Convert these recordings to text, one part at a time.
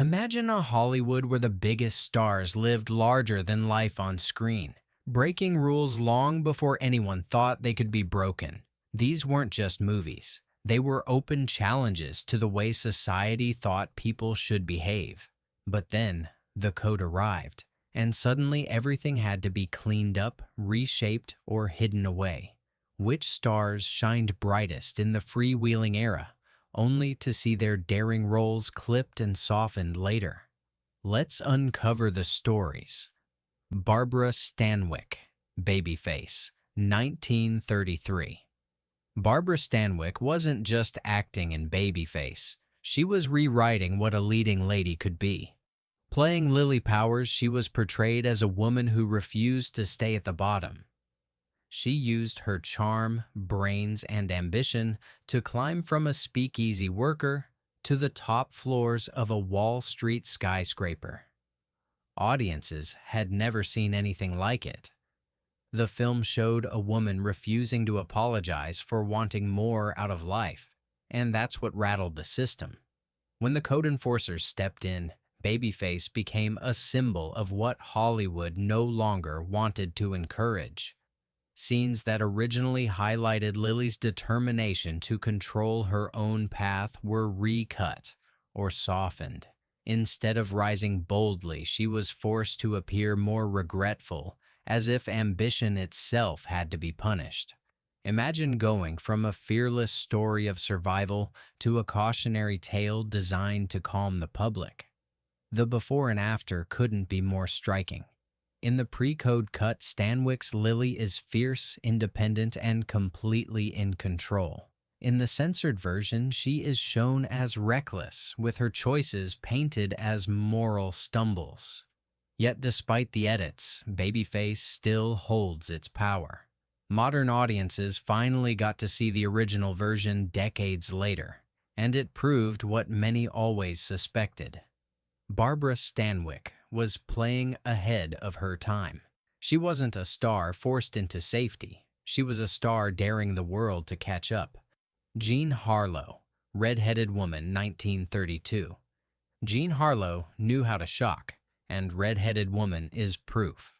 Imagine a Hollywood where the biggest stars lived larger than life on screen, breaking rules long before anyone thought they could be broken. These weren't just movies. They were open challenges to the way society thought people should behave. But then, the code arrived, and suddenly everything had to be cleaned up, reshaped, or hidden away. Which stars shined brightest in the freewheeling era, only to see their daring roles clipped and softened later? Let's uncover the stories. Barbara Stanwyck, Babyface, 1933. Barbara Stanwyck wasn't just acting in Babyface. She was rewriting what a leading lady could be. Playing Lily Powers, she was portrayed as a woman who refused to stay at the bottom. She used her charm, brains, and ambition to climb from a speakeasy worker to the top floors of a Wall Street skyscraper. Audiences had never seen anything like it. The film showed a woman refusing to apologize for wanting more out of life, and that's what rattled the system. When the code enforcers stepped in, Babyface became a symbol of what Hollywood no longer wanted to encourage. Scenes that originally highlighted Lily's determination to control her own path were recut or softened. Instead of rising boldly, she was forced to appear more regretful, as if ambition itself had to be punished. Imagine going from a fearless story of survival to a cautionary tale designed to calm the public. The before and after couldn't be more striking. In the pre-code cut, Stanwyck's Lily is fierce, independent, and completely in control. In the censored version, she is shown as reckless, with her choices painted as moral stumbles. Yet despite the edits, Babyface still holds its power. Modern audiences finally got to see the original version decades later, and it proved what many always suspected. Barbara Stanwyck was playing ahead of her time. She wasn't a star forced into safety. She was a star daring the world to catch up. Jean Harlow, Red-Headed Woman, 1932. Jean Harlow knew how to shock, and Red-Headed Woman is proof.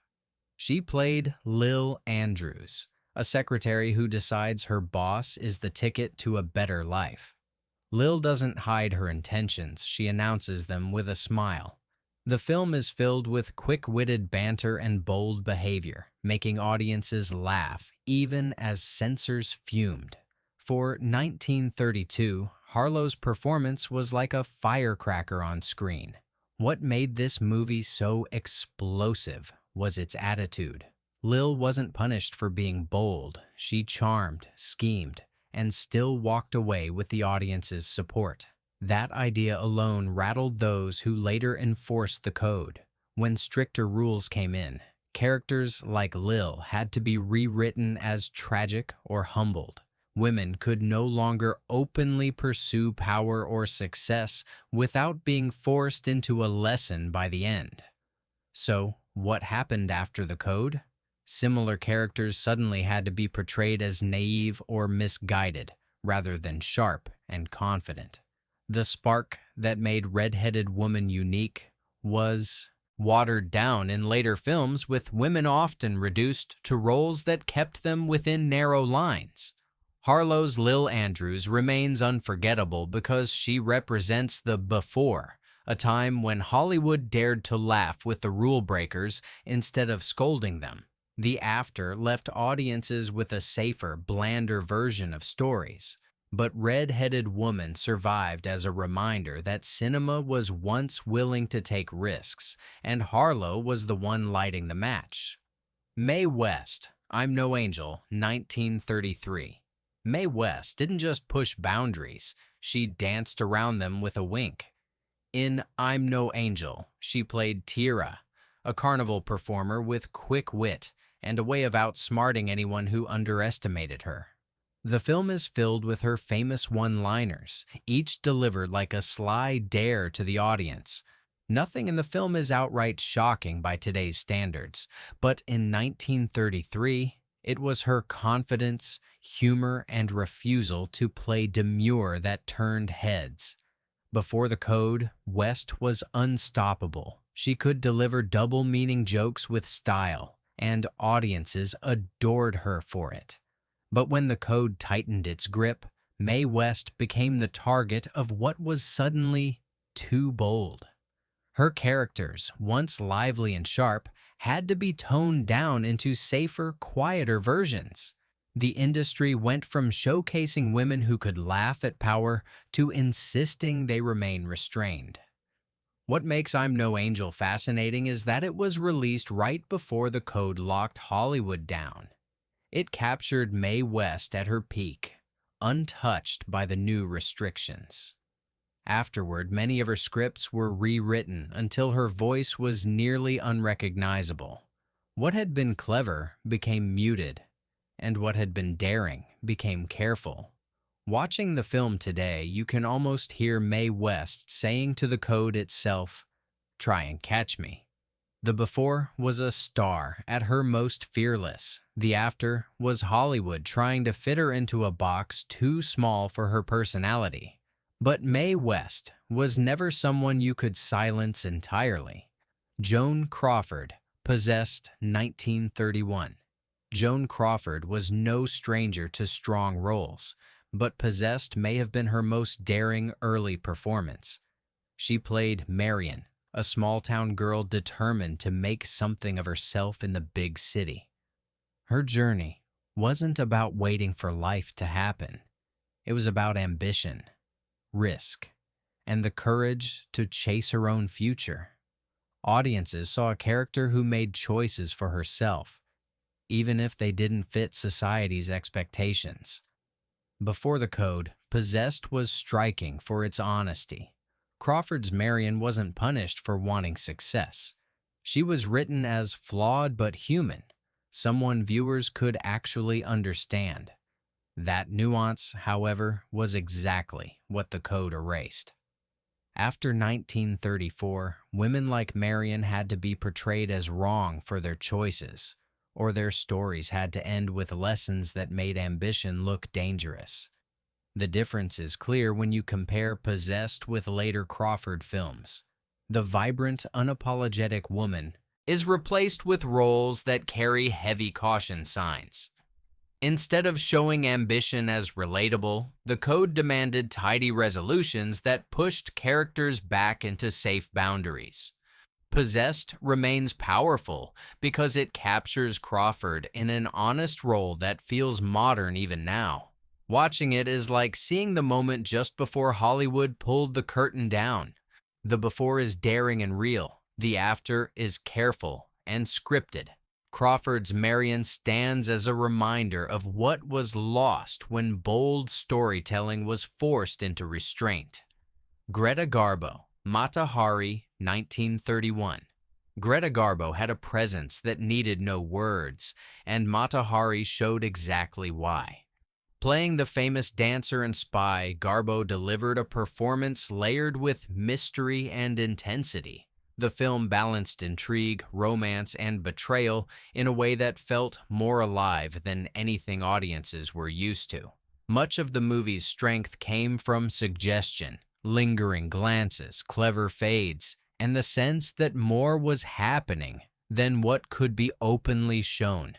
She played Lil Andrews, a secretary who decides her boss is the ticket to a better life. Lil doesn't hide her intentions, she announces them with a smile. The film is filled with quick-witted banter and bold behavior, making audiences laugh even as censors fumed. For 1932, Harlow's performance was like a firecracker on screen. What made this movie so explosive was its attitude. Lil wasn't punished for being bold. She charmed, schemed, and still walked away with the audience's support. That idea alone rattled those who later enforced the code. When stricter rules came in, characters like Lil had to be rewritten as tragic or humbled. Women could no longer openly pursue power or success without being forced into a lesson by the end. So, what happened after the code? Similar characters suddenly had to be portrayed as naive or misguided, rather than sharp and confident. The spark that made Red-Headed Woman unique was watered down in later films, with women often reduced to roles that kept them within narrow lines. Harlow's Lil Andrews remains unforgettable because she represents the before, a time when Hollywood dared to laugh with the rule breakers instead of scolding them. The after left audiences with a safer, blander version of stories. But Red-Headed Woman survived as a reminder that cinema was once willing to take risks, and Harlow was the one lighting the match. Mae West, I'm No Angel, 1933. Mae West didn't just push boundaries, she danced around them with a wink. In I'm No Angel, she played Tira, a carnival performer with quick wit and a way of outsmarting anyone who underestimated her. The film is filled with her famous one-liners, each delivered like a sly dare to the audience. Nothing in the film is outright shocking by today's standards, but in 1933, it was her confidence, humor, and refusal to play demure that turned heads. Before the code, West was unstoppable. She could deliver double-meaning jokes with style, and audiences adored her for it. But when the code tightened its grip, Mae West became the target of what was suddenly too bold. Her characters, once lively and sharp, had to be toned down into safer, quieter versions. The industry went from showcasing women who could laugh at power to insisting they remain restrained. What makes I'm No Angel fascinating is that it was released right before the code locked Hollywood down. It captured Mae West at her peak, untouched by the new restrictions. Afterward, many of her scripts were rewritten until her voice was nearly unrecognizable. What had been clever became muted, and what had been daring became careful. Watching the film today, you can almost hear Mae West saying to the code itself, "Try and catch me." The before was a star at her most fearless. The after was Hollywood trying to fit her into a box too small for her personality. But Mae West was never someone you could silence entirely. Joan Crawford, Possessed, 1931. Joan Crawford was no stranger to strong roles, but Possessed may have been her most daring early performance. She played Marion, a small-town girl determined to make something of herself in the big city. Her journey wasn't about waiting for life to happen. It was about ambition, risk, and the courage to chase her own future. Audiences saw a character who made choices for herself, even if they didn't fit society's expectations. Before the code, Possessed was striking for its honesty. Crawford's Marion wasn't punished for wanting success. She was written as flawed but human, someone viewers could actually understand. That nuance, however, was exactly what the code erased. After 1934, women like Marion had to be portrayed as wrong for their choices, or their stories had to end with lessons that made ambition look dangerous. The difference is clear when you compare Possessed with later Crawford films. The vibrant, unapologetic woman is replaced with roles that carry heavy caution signs. Instead of showing ambition as relatable, the code demanded tidy resolutions that pushed characters back into safe boundaries. Possessed remains powerful because it captures Crawford in an honest role that feels modern even now. Watching it is like seeing the moment just before Hollywood pulled the curtain down. The before is daring and real. The after is careful and scripted. Crawford's Marion stands as a reminder of what was lost when bold storytelling was forced into restraint. Greta Garbo, Mata Hari, 1931. Greta Garbo had a presence that needed no words, and Mata Hari showed exactly why. Playing the famous dancer and spy, Garbo delivered a performance layered with mystery and intensity. The film balanced intrigue, romance, and betrayal in a way that felt more alive than anything audiences were used to. Much of the movie's strength came from suggestion, lingering glances, clever fades, and the sense that more was happening than what could be openly shown.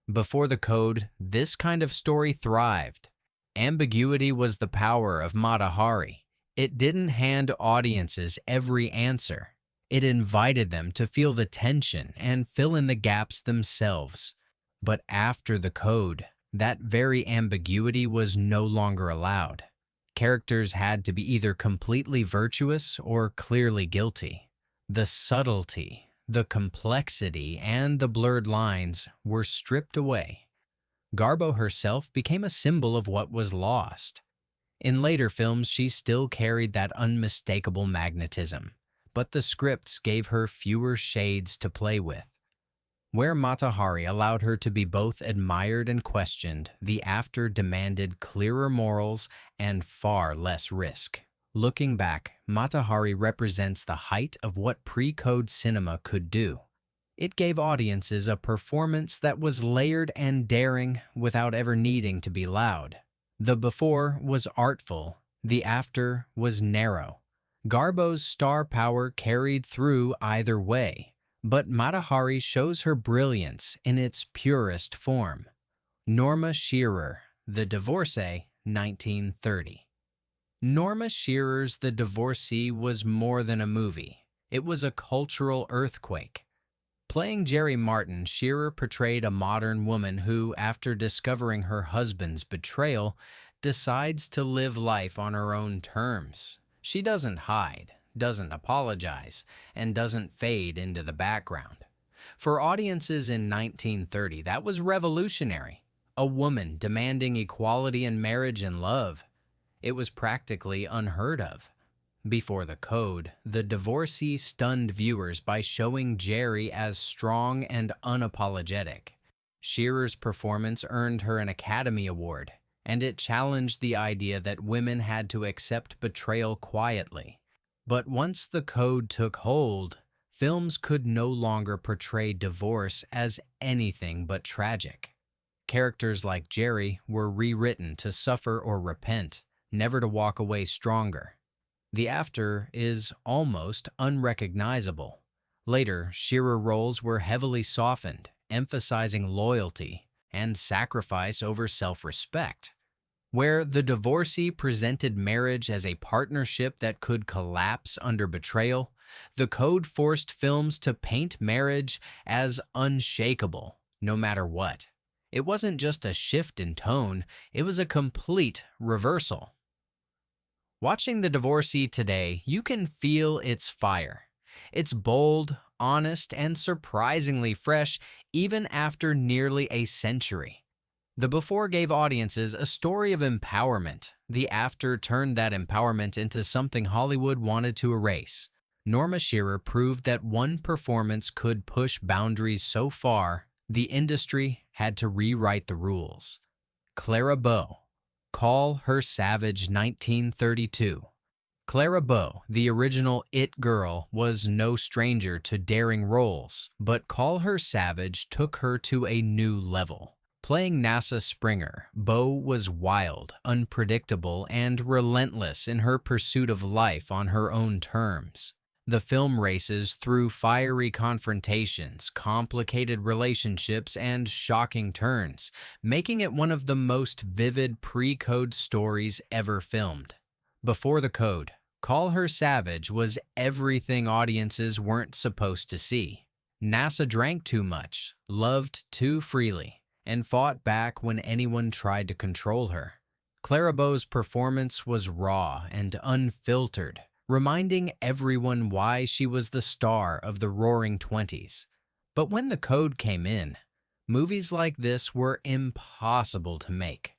Before the code, this kind of story thrived. Ambiguity was the power of Mata Hari. It didn't hand audiences every answer. It invited them to feel the tension and fill in the gaps themselves. But after the code, that very ambiguity was no longer allowed. Characters had to be either completely virtuous or clearly guilty. The subtlety, the complexity, and the blurred lines were stripped away. Garbo herself became a symbol of what was lost. In later films, she still carried that unmistakable magnetism, but the scripts gave her fewer shades to play with. Where Mata Hari allowed her to be both admired and questioned, the after demanded clearer morals and far less risk. Looking back, Mata Hari represents the height of what pre-code cinema could do. It gave audiences a performance that was layered and daring without ever needing to be loud. The before was artful, the after was narrow, Garbo's star power carried through either way, but Matahari shows her brilliance in its purest form. Norma Shearer, The Divorcee, 1930. Norma Shearer's The Divorcee was more than a movie. It was a cultural earthquake. Playing Jerry Martin, Shearer portrayed a modern woman who, after discovering her husband's betrayal, decides to live life on her own terms. She doesn't hide, doesn't apologize, and doesn't fade into the background. For audiences in 1930, that was revolutionary. A woman demanding equality in marriage and love. It was practically unheard of. Before the code, The Divorcee stunned viewers by showing Jerry as strong and unapologetic. Shearer's performance earned her an Academy Award, and it challenged the idea that women had to accept betrayal quietly. But once the code took hold, films could no longer portray divorce as anything but tragic. Characters like Jerry were rewritten to suffer or repent, never to walk away stronger. The after is almost unrecognizable. Later, Shearer roles were heavily softened, emphasizing loyalty and sacrifice over self-respect. Where The Divorcee presented marriage as a partnership that could collapse under betrayal, the code forced films to paint marriage as unshakable, no matter what. It wasn't just a shift in tone, it was a complete reversal. Watching The Divorcee today, you can feel its fire. It's bold, honest, and surprisingly fresh, even after nearly a century. The before gave audiences a story of empowerment. The after turned that empowerment into something Hollywood wanted to erase. Norma Shearer proved that one performance could push boundaries so far, the industry had to rewrite the rules. Clara Bow, Call Her Savage, 1932. Clara Bow, the original It Girl, was no stranger to daring roles, but Call Her Savage took her to a new level. Playing NASA Springer, Bow was wild, unpredictable, and relentless in her pursuit of life on her own terms. The film races through fiery confrontations, complicated relationships, and shocking turns, making it one of the most vivid pre-code stories ever filmed. Before the code, Call Her Savage was everything audiences weren't supposed to see. NASA drank too much, loved too freely, and fought back when anyone tried to control her. Clara Bow's performance was raw and unfiltered, reminding everyone why she was the star of the Roaring Twenties. But when the code came in, movies like this were impossible to make.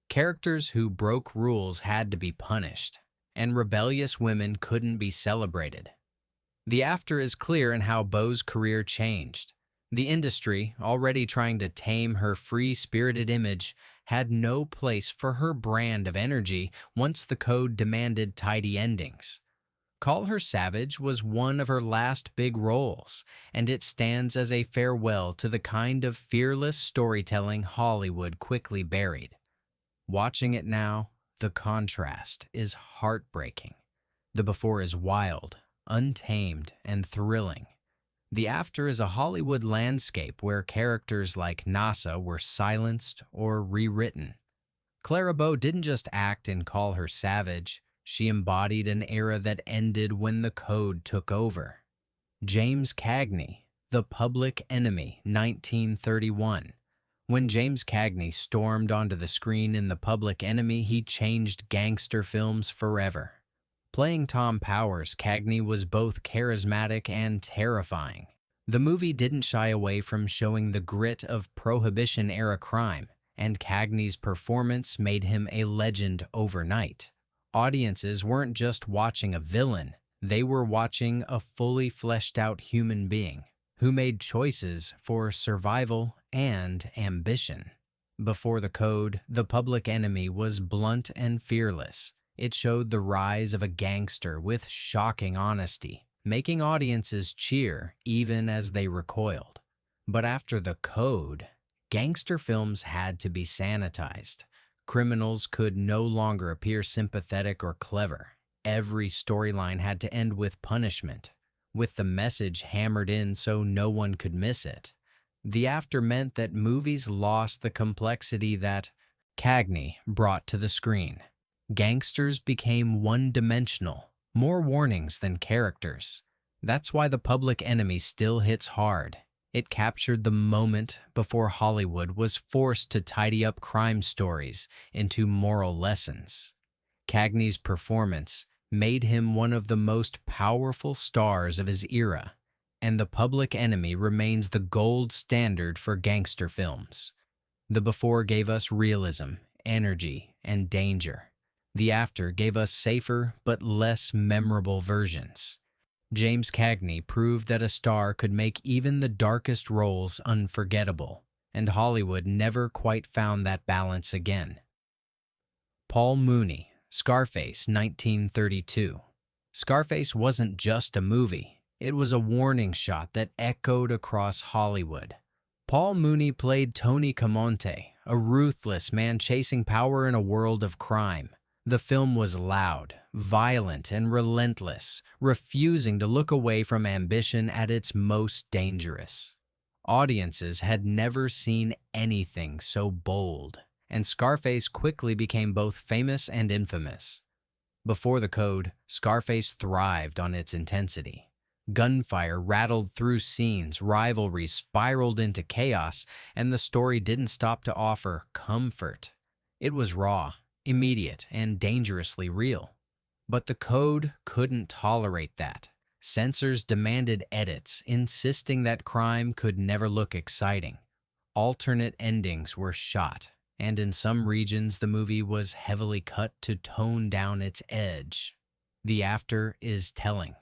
Characters who broke rules had to be punished, and rebellious women couldn't be celebrated. The after is clear in how Bow's career changed. The industry, already trying to tame her free-spirited image, had no place for her brand of energy once the code demanded tidy endings. Call Her Savage was one of her last big roles, and it stands as a farewell to the kind of fearless storytelling Hollywood quickly buried. Watching it now, the contrast is heartbreaking. The before is wild, untamed, and thrilling. The after is a Hollywood landscape where characters like NASA were silenced or rewritten. Clara Bow didn't just act in Call Her Savage, she embodied an era that ended when the code took over. James Cagney, The Public Enemy, 1931. When James Cagney stormed onto the screen in The Public Enemy, he changed gangster films forever. Playing Tom Powers, Cagney was both charismatic and terrifying. The movie didn't shy away from showing the grit of Prohibition-era crime, and Cagney's performance made him a legend overnight. Audiences weren't just watching a villain, they were watching a fully fleshed-out human being who made choices for survival and ambition. Before the code, The Public Enemy was blunt and fearless. It showed the rise of a gangster with shocking honesty, making audiences cheer even as they recoiled. But after the code, gangster films had to be sanitized. Criminals could no longer appear sympathetic or clever. Every storyline had to end with punishment, with the message hammered in so no one could miss it. The after meant that movies lost the complexity that Cagney brought to the screen. Gangsters became one-dimensional, more warnings than characters. That's why The Public Enemy still hits hard. It captured the moment before Hollywood was forced to tidy up crime stories into moral lessons. Cagney's performance made him one of the most powerful stars of his era, and The Public Enemy remains the gold standard for gangster films. The before gave us realism, energy, and danger. The after gave us safer but less memorable versions. James Cagney proved that a star could make even the darkest roles unforgettable, and Hollywood never quite found that balance again. Paul Muni, Scarface, 1932. Scarface wasn't just a movie. It was a warning shot that echoed across Hollywood. Paul Muni played Tony Camonte, a ruthless man chasing power in a world of crime. The film was loud, violent, and relentless, refusing to look away from ambition at its most dangerous. Audiences had never seen anything so bold, and Scarface quickly became both famous and infamous. Before the code, Scarface thrived on its intensity. Gunfire rattled through scenes, rivalry spiraled into chaos, and the story didn't stop to offer comfort. It was raw, immediate, and dangerously real. But the code couldn't tolerate that. Censors demanded edits, insisting that crime could never look exciting. Alternate endings were shot, and in some regions the movie was heavily cut to tone down its edge. The after is telling.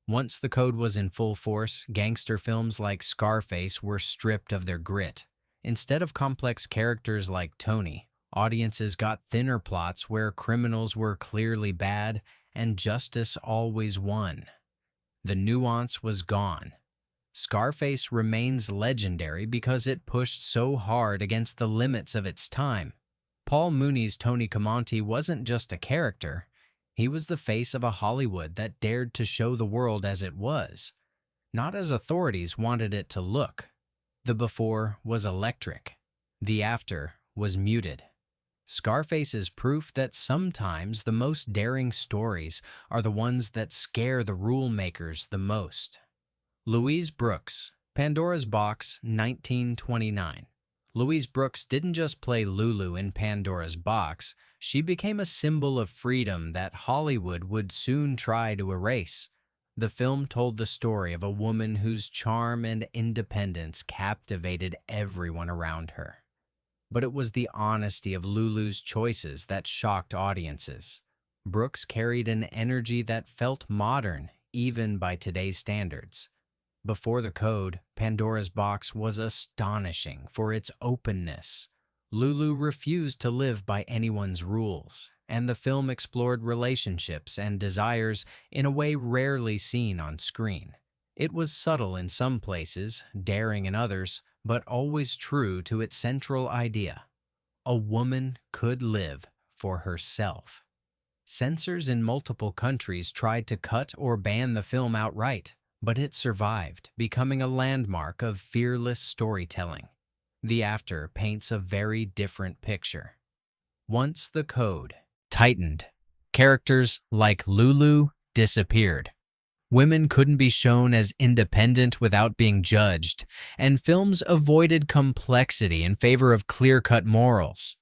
Once the code was in full force, gangster films like Scarface were stripped of their grit. Instead of complex characters like Tony, audiences got thinner plots where criminals were clearly bad and justice always won. The nuance was gone. Scarface remains legendary because it pushed so hard against the limits of its time. Paul Muni's Tony Camonte wasn't just a character. He was the face of a Hollywood that dared to show the world as it was, not as authorities wanted it to look. The before was electric. The after was muted. Scarface is proof that sometimes the most daring stories are the ones that scare the rule makers the most. Louise Brooks, Pandora's Box, 1929. Louise Brooks didn't just play Lulu in Pandora's Box, she became a symbol of freedom that Hollywood would soon try to erase. The film told the story of a woman whose charm and independence captivated everyone around her. But it was the honesty of Lulu's choices that shocked audiences. Brooks carried an energy that felt modern, even by today's standards. Before the code, Pandora's Box was astonishing for its openness. Lulu refused to live by anyone's rules, and the film explored relationships and desires in a way rarely seen on screen. It was subtle in some places, daring in others, but always true to its central idea. A woman could live for herself. Censors in multiple countries tried to cut or ban the film outright, but it survived, becoming a landmark of fearless storytelling. The after paints a very different picture. Once the code tightened, characters like Lulu disappeared. Women couldn't be shown as independent without being judged, and films avoided complexity in favor of clear-cut morals.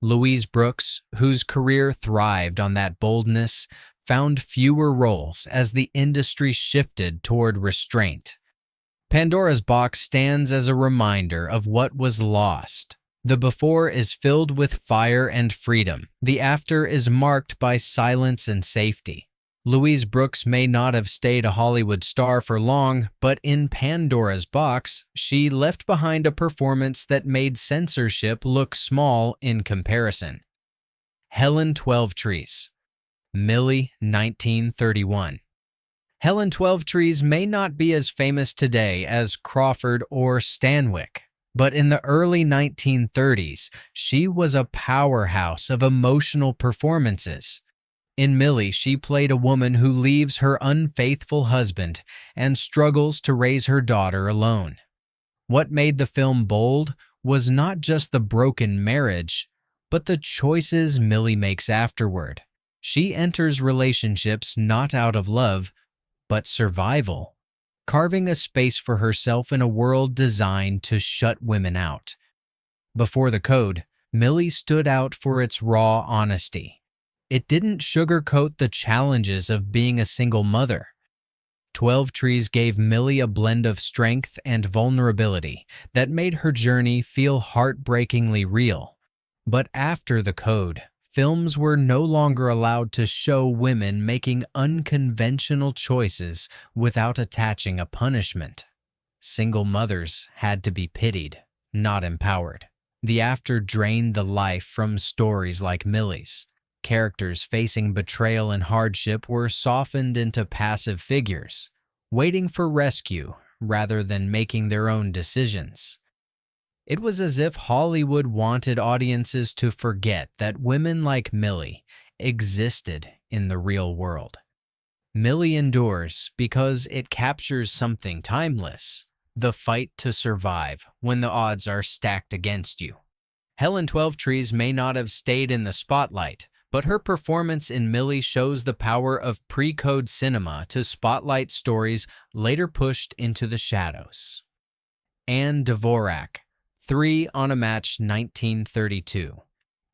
Louise Brooks, whose career thrived on that boldness, found fewer roles as the industry shifted toward restraint. Pandora's Box stands as a reminder of what was lost. The before is filled with fire and freedom. The after is marked by silence and safety. Louise Brooks may not have stayed a Hollywood star for long, but in Pandora's Box, she left behind a performance that made censorship look small in comparison. Helen Twelvetrees, Millie, 1931. Helen Twelvetrees may not be as famous today as Crawford or Stanwyck, but in the early 1930s, she was a powerhouse of emotional performances. In Millie, she played a woman who leaves her unfaithful husband and struggles to raise her daughter alone. What made the film bold was not just the broken marriage, but the choices Millie makes afterward. She enters relationships not out of love, but survival, carving a space for herself in a world designed to shut women out. Before the code, Millie stood out for its raw honesty. It didn't sugarcoat the challenges of being a single mother. Twelvetrees gave Millie a blend of strength and vulnerability that made her journey feel heartbreakingly real. But after the code, films were no longer allowed to show women making unconventional choices without attaching a punishment. Single mothers had to be pitied, not empowered. The after drained the life from stories like Millie's. Characters facing betrayal and hardship were softened into passive figures, waiting for rescue rather than making their own decisions. It was as if Hollywood wanted audiences to forget that women like Millie existed in the real world. Millie endures because it captures something timeless: the fight to survive when the odds are stacked against you. Helen Twelvetrees may not have stayed in the spotlight, but her performance in Millie shows the power of pre-code cinema to spotlight stories later pushed into the shadows. And Dvorak, 3 on a Match, 1932.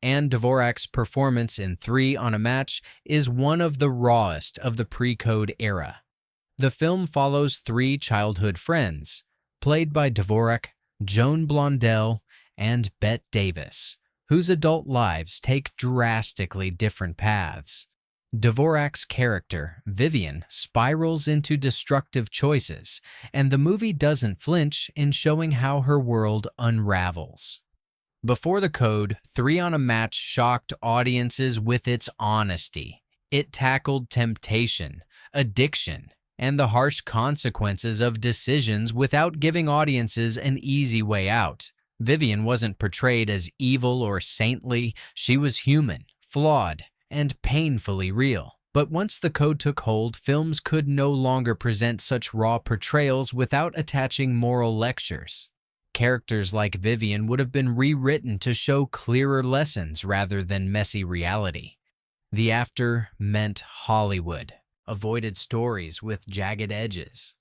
And Dvorak's performance in 3 on a Match is one of the rawest of the pre-code era. The film follows 3 childhood friends, played by Dvorak, Joan Blondell, and Bette Davis, whose adult lives take drastically different paths. Dvorak's character, Vivian, spirals into destructive choices, and the movie doesn't flinch in showing how her world unravels. Before the code, 3 on a Match shocked audiences with its honesty. It tackled temptation, addiction, and the harsh consequences of decisions without giving audiences an easy way out. Vivian wasn't portrayed as evil or saintly. She was human, flawed, and painfully real. But once the code took hold, films could no longer present such raw portrayals without attaching moral lectures. Characters like Vivian would have been rewritten to show clearer lessons rather than messy reality. The after meant Hollywood avoided stories with jagged edges.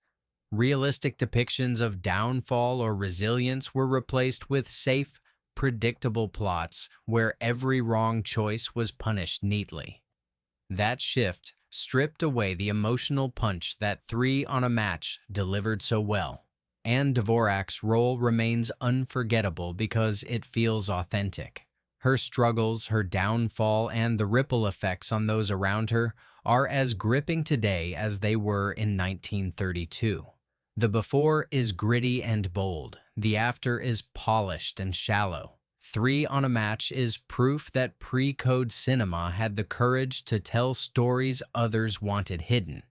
Realistic depictions of downfall or resilience were replaced with safe, predictable plots where every wrong choice was punished neatly. That shift stripped away the emotional punch that 3 on a Match delivered so well. And Dvorak's role remains unforgettable because it feels authentic. Her struggles, her downfall, and the ripple effects on those around her are as gripping today as they were in 1932. The before is gritty and bold. The after is polished and shallow. 3 on a Match is proof that pre-code cinema had the courage to tell stories others wanted hidden.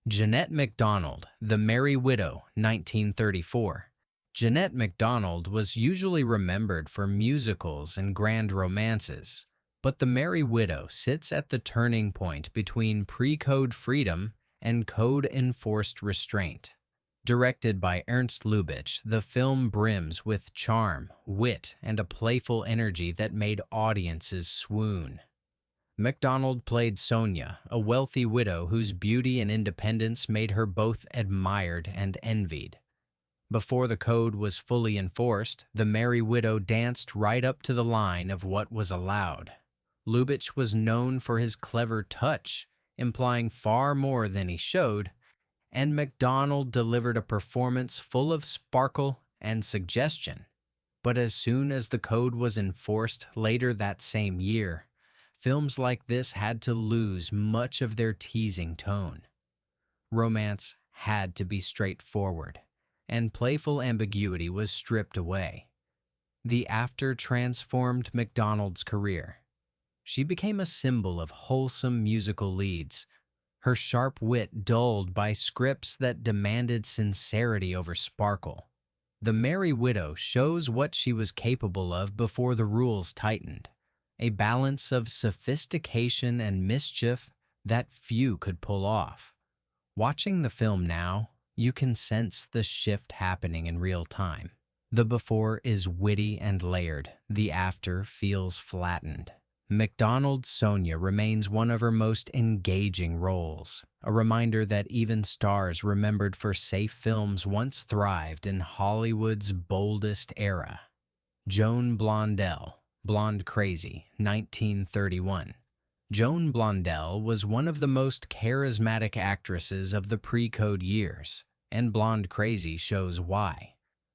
Jeanette MacDonald, The Merry Widow, 1934. Jeanette MacDonald was usually remembered for musicals and grand romances, but The Merry Widow sits at the turning point between pre-code freedom and code-enforced restraint. Directed by Ernst Lubitsch, the film brims with charm, wit, and a playful energy that made audiences swoon. MacDonald played Sonia, a wealthy widow whose beauty and independence made her both admired and envied. Before the code was fully enforced, the Merry Widow danced right up to the line of what was allowed. Lubitsch was known for his clever touch, implying far more than he showed, and MacDonald delivered a performance full of sparkle and suggestion. But as soon as the code was enforced later that same year, films like this had to lose much of their teasing tone. Romance had to be straightforward, and playful ambiguity was stripped away. The after transformed MacDonald's career. She became a symbol of wholesome musical leads, her sharp wit dulled by scripts that demanded sincerity over sparkle. The Merry Widow shows what she was capable of before the rules tightened. a balance of sophistication and mischief that few could pull off. Watching the film now, you can sense the shift happening in real time. The before is witty and layered, the after feels flattened. MacDonald's Sonia remains one of her most engaging roles, a reminder that even stars remembered for safe films once thrived in Hollywood's boldest era. Joan Blondell, Blonde Crazy, 1931. Joan Blondell was one of the most charismatic actresses of the pre-code years, and Blonde Crazy shows why.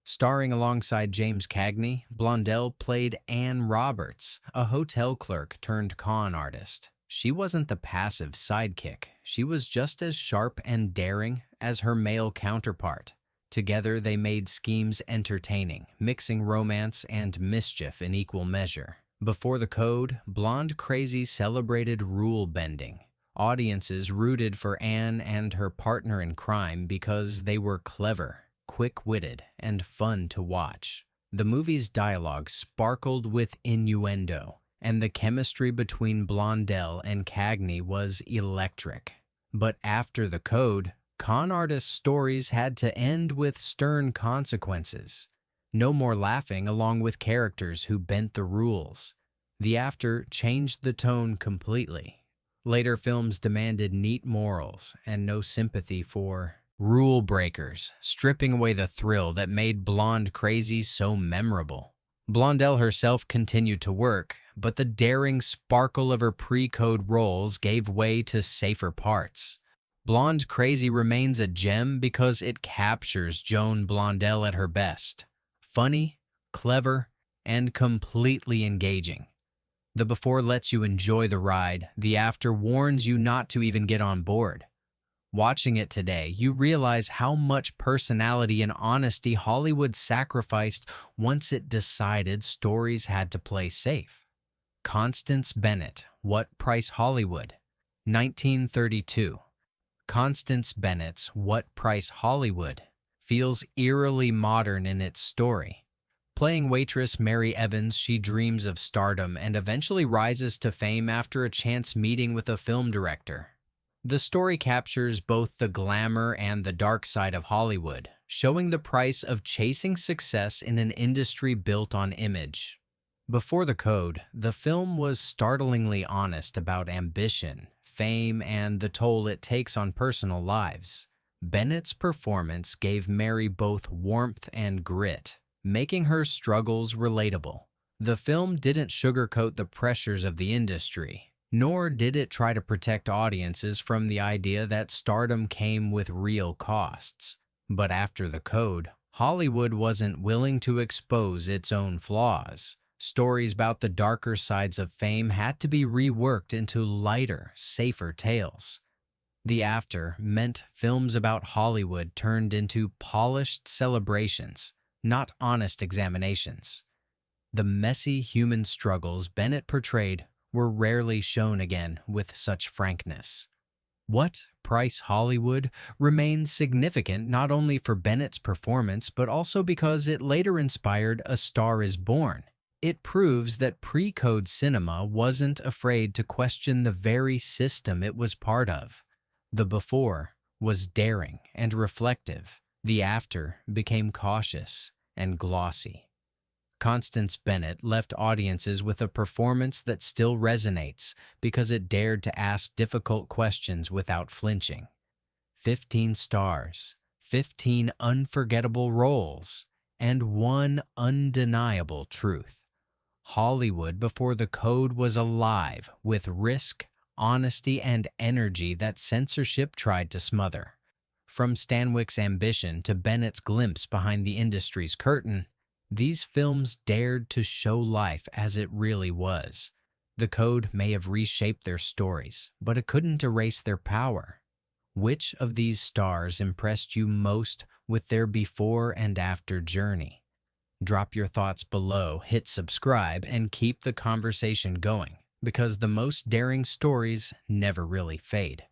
Starring alongside James Cagney, Blondell played Anne Roberts, a hotel clerk turned con artist. She wasn't the passive sidekick. She was just as sharp and daring as her male counterpart. Together, they made schemes entertaining, mixing romance and mischief in equal measure. Before the code, Blonde Crazy celebrated rule bending. Audiences rooted for Anne and her partner in crime because they were clever, quick-witted, and fun to watch. The movie's dialogue sparkled with innuendo, and the chemistry between Blondell and Cagney was electric. But after the code, con artist stories had to end with stern consequences. No more laughing along with characters who bent the rules. The after changed the tone completely. Later films demanded neat morals and no sympathy for rule breakers, stripping away the thrill that made Blonde Crazy so memorable. Blondell herself continued to work, but the daring sparkle of her pre-code roles gave way to safer parts. Blonde Crazy remains a gem because it captures Joan Blondell at her best. Funny, clever, and completely engaging. The before lets you enjoy the ride, the after warns you not to even get on board. Watching it today, you realize how much personality and honesty Hollywood sacrificed once it decided stories had to play safe. Constance Bennett, What Price Hollywood? 1932. Constance Bennett's What Price Hollywood feels eerily modern in its story. Playing waitress Mary Evans, she dreams of stardom and eventually rises to fame after a chance meeting with a film director. The story captures both the glamour and the dark side of Hollywood, showing the price of chasing success in an industry built on image. Before the code, the film was startlingly honest about ambition, fame, and the toll it takes on personal lives. Bennett's performance gave Mary both warmth and grit, making her struggles relatable. The film didn't sugarcoat the pressures of the industry, nor did it try to protect audiences from the idea that stardom came with real costs. But after the code, Hollywood wasn't willing to expose its own flaws. Stories about the darker sides of fame had to be reworked into lighter, safer tales. The after meant films about Hollywood turned into polished celebrations, not honest examinations. The messy human struggles Bennett portrayed were rarely shown again with such frankness. What Price Hollywood remains significant not only for Bennett's performance but also because it later inspired A Star is Born. It proves that pre-code cinema wasn't afraid to question the very system it was part of. The before was daring and reflective. The after became cautious and glossy. Constance Bennett left audiences with a performance that still resonates because it dared to ask difficult questions without flinching. 15 stars, 15 unforgettable roles, and one undeniable truth. Hollywood before the code was alive with risk, honesty, and energy that censorship tried to smother. From Stanwyck's ambition to Bennett's glimpse behind the industry's curtain, these films dared to show life as it really was. The code may have reshaped their stories, but it couldn't erase their power. Which of these stars impressed you most with their before and after journey? Drop your thoughts below, hit subscribe, and keep the conversation going, because the most daring stories never really fade.